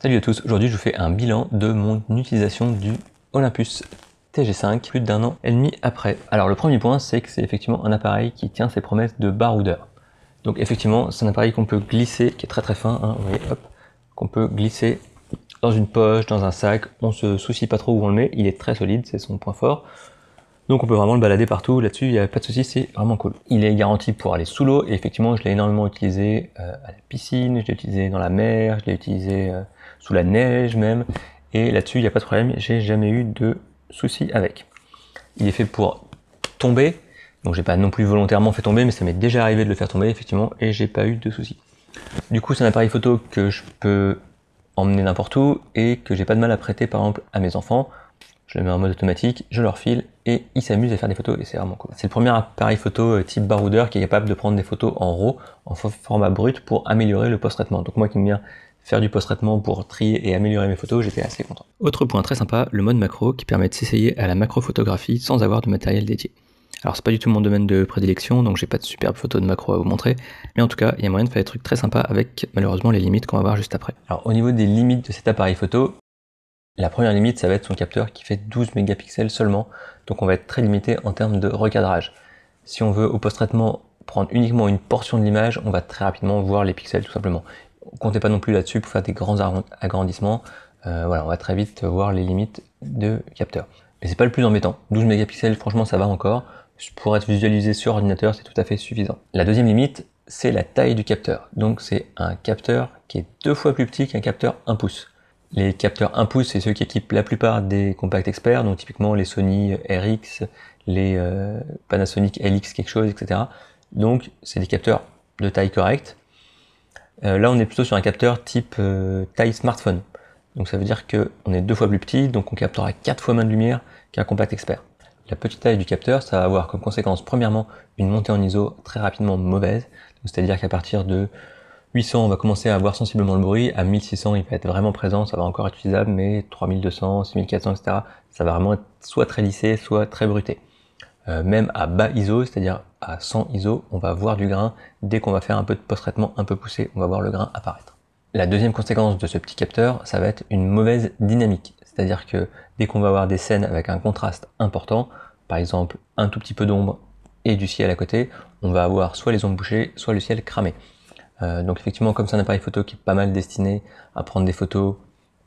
Salut à tous, aujourd'hui je vous fais un bilan de mon utilisation du Olympus TG5 plus d'un an et demi après. Alors le premier point, c'est que c'est effectivement un appareil qui tient ses promesses de baroudeur. Donc effectivement c'est un appareil qu'on peut glisser, qui est très fin, hein, vous voyez, hop, qu'on peut glisser dans une poche, dans un sac, on se soucie pas trop où on le met, il est très solide, c'est son point fort. Donc on peut vraiment le balader partout, là-dessus il n'y a pas de souci, c'est vraiment cool. Il est garanti pour aller sous l'eau, et effectivement je l'ai énormément utilisé à la piscine, je l'ai utilisé dans la mer, je l'ai utilisé sous la neige même, et là-dessus il n'y a pas de problème, j'ai jamais eu de soucis avec. Il est fait pour tomber, donc j'ai pas non plus volontairement fait tomber, mais ça m'est déjà arrivé de le faire tomber effectivement, et j'ai pas eu de soucis. Du coup c'est un appareil photo que je peux emmener n'importe où, et que j'ai pas de mal à prêter par exemple à mes enfants. Je le mets en mode automatique, je leur file et ils s'amusent à faire des photos et c'est vraiment cool. C'est le premier appareil photo type baroudeur qui est capable de prendre des photos en RAW, en format brut pour améliorer le post-traitement. Donc moi qui aime bien faire du post-traitement pour trier et améliorer mes photos, j'étais assez content. Autre point très sympa, le mode macro qui permet de s'essayer à la macrophotographie sans avoir de matériel dédié. Alors c'est pas du tout mon domaine de prédilection, donc j'ai pas de superbes photos de macro à vous montrer, mais en tout cas il y a moyen de faire des trucs très sympas avec malheureusement les limites qu'on va voir juste après. Alors au niveau des limites de cet appareil photo, la première limite, ça va être son capteur qui fait 12 mégapixels seulement, donc on va être très limité en termes de recadrage. Si on veut au post-traitement prendre uniquement une portion de l'image, on va très rapidement voir les pixels tout simplement. Comptez pas non plus là-dessus pour faire des grands agrandissements, voilà, on va très vite voir les limites de capteur. Mais c'est pas le plus embêtant, 12 mégapixels franchement ça va encore, pour être visualisé sur ordinateur c'est tout à fait suffisant. La deuxième limite, c'est la taille du capteur, donc c'est un capteur qui est 2 fois plus petit qu'un capteur 1 pouce. Les capteurs 1 pouce, c'est ceux qui équipent la plupart des compacts experts, donc typiquement les Sony RX, les Panasonic LX quelque chose, etc. Donc c'est des capteurs de taille correcte. Là on est plutôt sur un capteur type taille smartphone. Donc ça veut dire qu'on est 2 fois plus petit, donc on captera 4 fois moins de lumière qu'un compact expert. La petite taille du capteur, ça va avoir comme conséquence premièrement une montée en ISO très rapidement mauvaise, c'est-à-dire qu'à partir de 800, on va commencer à avoir sensiblement le bruit, à 1600, il va être vraiment présent, ça va encore être utilisable, mais 3200, 6400, etc., ça va vraiment être soit très lissé, soit très bruité. Même à bas ISO, c'est-à-dire à 100 ISO, on va voir du grain, dès qu'on va faire un peu de post-traitement un peu poussé, on va voir le grain apparaître. La deuxième conséquence de ce petit capteur, ça va être une mauvaise dynamique, c'est-à-dire que dès qu'on va avoir des scènes avec un contraste important, par exemple un tout petit peu d'ombre et du ciel à côté, on va avoir soit les ombres bouchées, soit le ciel cramé. Donc effectivement, comme c'est un appareil photo qui est pas mal destiné à prendre des photos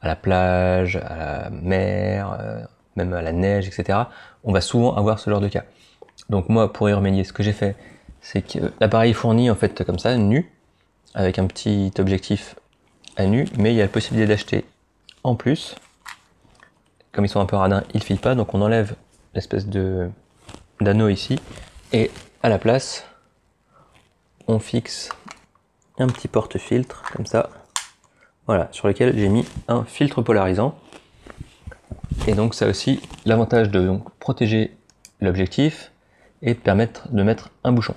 à la plage, à la mer, même à la neige, etc., on va souvent avoir ce genre de cas. Donc moi, pour y remédier, ce que j'ai fait, c'est que l'appareil fournit en fait comme ça, nu, avec un petit objectif à nu, mais il y a la possibilité d'acheter en plus. Comme ils sont un peu radins, ils filent pas, donc on enlève l'espèce d'anneau ici, et à la place, on fixe un petit porte-filtre comme ça, voilà, sur lequel j'ai mis un filtre polarisant. Et donc ça a aussi l'avantage de donc, protéger l'objectif et de permettre de mettre un bouchon.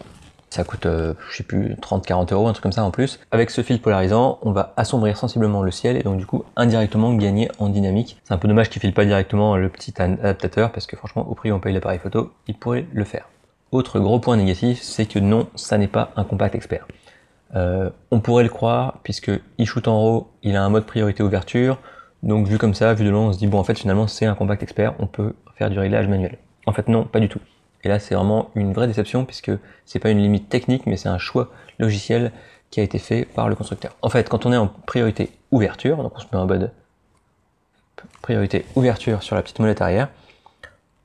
Ça coûte, je sais plus, 30-40 €, un truc comme ça en plus. Avec ce filtre polarisant, on va assombrir sensiblement le ciel et donc du coup indirectement gagner en dynamique. C'est un peu dommage qu'il file pas directement le petit adaptateur parce que franchement au prix où on paye l'appareil photo, il pourrait le faire. Autre gros point négatif, c'est que non, ça n'est pas un compact expert. On pourrait le croire, puisque il shoot en RAW, il a un mode priorité ouverture, donc vu comme ça, vu de loin, on se dit bon en fait finalement c'est un compact expert, on peut faire du réglage manuel. En fait non, pas du tout. Et là c'est vraiment une vraie déception, puisque c'est pas une limite technique, mais c'est un choix logiciel qui a été fait par le constructeur. En fait, quand on est en priorité ouverture, donc on se met en mode priorité ouverture sur la petite molette arrière,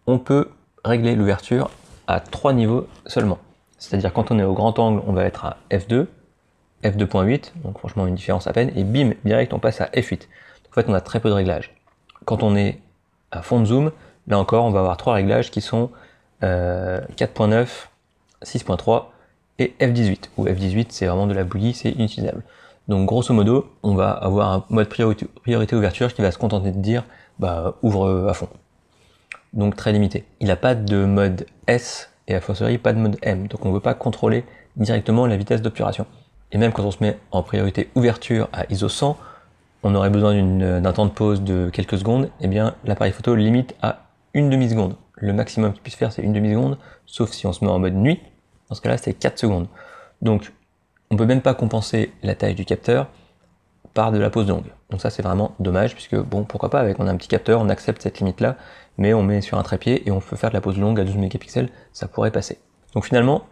on peut régler l'ouverture à 3 niveaux seulement. C'est-à-dire quand on est au grand angle, on va être à F2, F2.8, donc franchement une différence à peine, et bim, direct on passe à F8. Donc, en fait on a très peu de réglages. Quand on est à fond de zoom, là encore on va avoir 3 réglages qui sont 4.9, 6.3 et F18, où F18 c'est vraiment de la bouillie, c'est inutilisable. Donc grosso modo, on va avoir un mode priorité ouverture qui va se contenter de dire bah ouvre à fond. Donc très limité. Il n'a pas de mode S et a fortiori pas de mode M, donc on ne veut pas contrôler directement la vitesse d'obturation. Et même quand on se met en priorité ouverture à ISO 100, on aurait besoin d'un temps de pause de quelques secondes, et bien l'appareil photo limite à une demi-seconde. Le maximum qu'il puisse faire c'est une demi-seconde, sauf si on se met en mode nuit, dans ce cas-là c'est 4 secondes. Donc on peut même pas compenser la taille du capteur par de la pose longue. Donc ça c'est vraiment dommage, puisque bon, pourquoi pas, on a un petit capteur, on accepte cette limite là, mais on met sur un trépied et on peut faire de la pose longue à 12 mégapixels, ça pourrait passer. Donc finalement,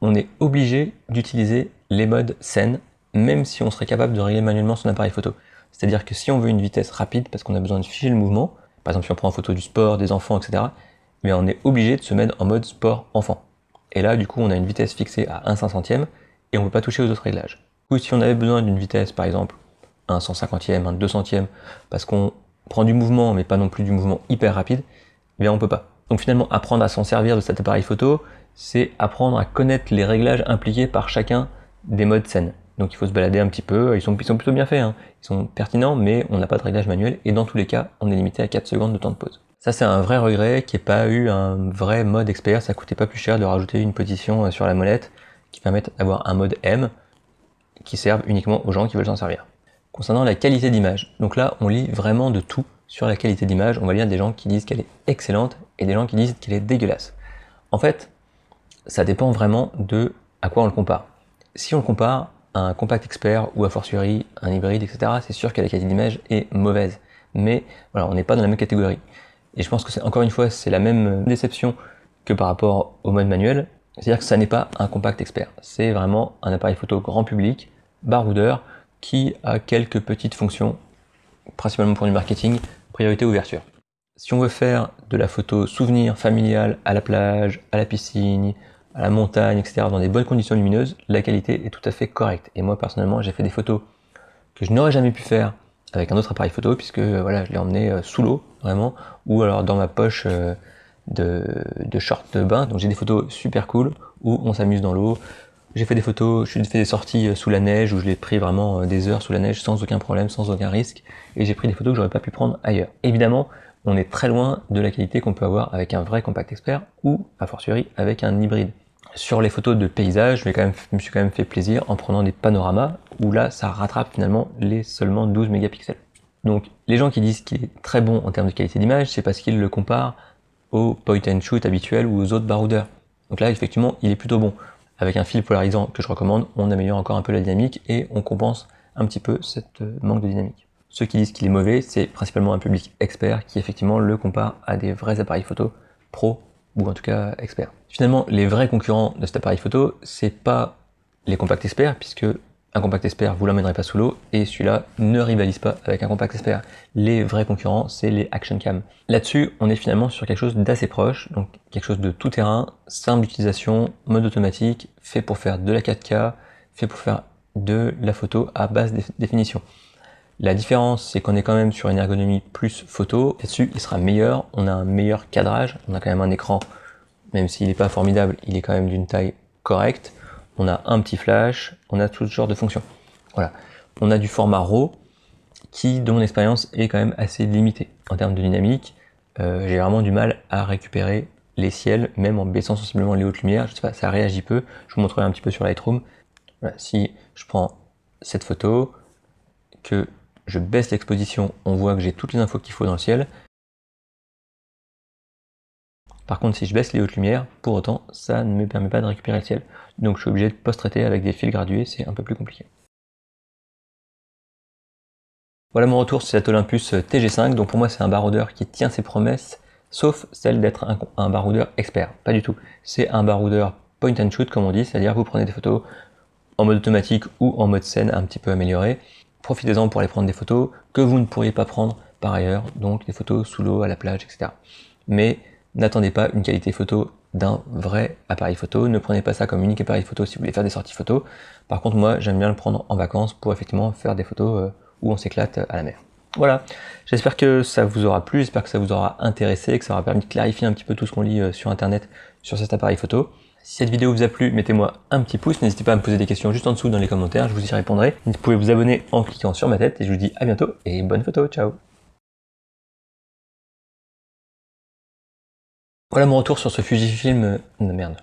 on est obligé d'utiliser les modes scène, même si on serait capable de régler manuellement son appareil photo. C'est-à-dire que si on veut une vitesse rapide, parce qu'on a besoin de figer le mouvement, par exemple si on prend en photo du sport, des enfants, etc., mais on est obligé de se mettre en mode sport enfant. Et là, du coup, on a une vitesse fixée à 1/500e et on ne peut pas toucher aux autres réglages. Du coup, si on avait besoin d'une vitesse, par exemple, 1/150e, 1/200e, parce qu'on prend du mouvement, mais pas non plus du mouvement hyper rapide, eh bien on peut pas. Donc finalement, apprendre à s'en servir de cet appareil photo, c'est apprendre à connaître les réglages impliqués par chacun des modes scène. Donc il faut se balader un petit peu, ils sont plutôt bien faits, hein. Ils sont pertinents, mais on n'a pas de réglage manuel, et dans tous les cas, on est limité à 4 secondes de temps de pause. Ça c'est un vrai regret, qu'il n'y ait pas eu un vrai mode expert, ça coûtait pas plus cher de rajouter une position sur la molette, qui permette d'avoir un mode M, qui serve uniquement aux gens qui veulent s'en servir. Concernant la qualité d'image, donc là on lit vraiment de tout sur la qualité d'image, on va lire des gens qui disent qu'elle est excellente, et des gens qui disent qu'elle est dégueulasse. En fait, ça dépend vraiment de à quoi on le compare. Si on le compare à un compact expert ou a fortiori un hybride, etc., c'est sûr que la qualité d'image est mauvaise. Mais voilà, on n'est pas dans la même catégorie. Et je pense que encore une fois, c'est la même déception que par rapport au mode manuel. C'est-à-dire que ça n'est pas un compact expert. C'est vraiment un appareil photo grand public, baroudeur, qui a quelques petites fonctions, principalement pour du marketing, priorité ouverture. Si on veut faire de la photo souvenir familiale à la plage, à la piscine, à la montagne, etc., dans des bonnes conditions lumineuses, la qualité est tout à fait correcte. Et moi, personnellement, j'ai fait des photos que je n'aurais jamais pu faire avec un autre appareil photo, puisque voilà, je l'ai emmené sous l'eau, vraiment, ou alors dans ma poche de short de bain. Donc j'ai des photos super cool, où on s'amuse dans l'eau. J'ai fait des photos, j'ai fait des sorties sous la neige, où je l'ai pris vraiment des heures sous la neige, sans aucun problème, sans aucun risque. Et j'ai pris des photos que j'aurais pas pu prendre ailleurs. Évidemment, on est très loin de la qualité qu'on peut avoir avec un vrai compact expert, ou, a fortiori, avec un hybride. Sur les photos de paysage, je me suis quand même fait plaisir en prenant des panoramas, où là, ça rattrape finalement les seulement 12 mégapixels. Donc, les gens qui disent qu'il est très bon en termes de qualité d'image, c'est parce qu'ils le comparent au point and shoot habituel ou aux autres baroudeurs. Donc là, effectivement, il est plutôt bon. Avec un fil polarisant que je recommande, on améliore encore un peu la dynamique et on compense un petit peu cette manque de dynamique. Ceux qui disent qu'il est mauvais, c'est principalement un public expert qui effectivement le compare à des vrais appareils photo pro ou en tout cas experts. Finalement, les vrais concurrents de cet appareil photo, c'est pas les compacts experts, puisque un compact expert vous l'emmènerez pas sous l'eau et celui-là ne rivalise pas avec un compact expert. Les vrais concurrents, c'est les action cam. Là-dessus, on est finalement sur quelque chose d'assez proche, donc quelque chose de tout terrain, simple d'utilisation, mode automatique, fait pour faire de la 4K, fait pour faire de la photo à basse définition. La différence, c'est qu'on est quand même sur une ergonomie plus photo. Là-dessus, il sera meilleur, on a un meilleur cadrage, on a quand même un écran, même s'il n'est pas formidable, il est quand même d'une taille correcte. On a un petit flash, on a tout ce genre de fonctions. Voilà. On a du format RAW qui, de mon expérience, est quand même assez limité. En termes de dynamique, j'ai vraiment du mal à récupérer les ciels, même en baissant sensiblement les hautes lumières. Je sais pas, ça réagit peu. Je vous montrerai un petit peu sur Lightroom. Voilà. Si je prends cette photo, que je baisse l'exposition, on voit que j'ai toutes les infos qu'il faut dans le ciel. Par contre, si je baisse les hautes lumières, pour autant, ça ne me permet pas de récupérer le ciel. Donc je suis obligé de post-traiter avec des fils gradués, c'est un peu plus compliqué. Voilà mon retour sur cet Olympus TG5. Donc pour moi, c'est un baroudeur qui tient ses promesses, sauf celle d'être un baroudeur expert. Pas du tout. C'est un baroudeur point and shoot, comme on dit, c'est-à-dire que vous prenez des photos en mode automatique ou en mode scène un petit peu amélioré. Profitez-en pour aller prendre des photos que vous ne pourriez pas prendre par ailleurs, donc des photos sous l'eau, à la plage, etc. Mais n'attendez pas une qualité photo d'un vrai appareil photo, ne prenez pas ça comme unique appareil photo si vous voulez faire des sorties photos. Par contre, moi, j'aime bien le prendre en vacances pour effectivement faire des photos où on s'éclate à la mer. Voilà, j'espère que ça vous aura plu, j'espère que ça vous aura intéressé, que ça aura permis de clarifier un petit peu tout ce qu'on lit sur internet sur cet appareil photo. Si cette vidéo vous a plu, mettez-moi un petit pouce, n'hésitez pas à me poser des questions juste en dessous dans les commentaires, je vous y répondrai. Vous pouvez vous abonner en cliquant sur ma tête et je vous dis à bientôt et bonne photo, ciao. Voilà mon retour sur ce Fujifilm... merde.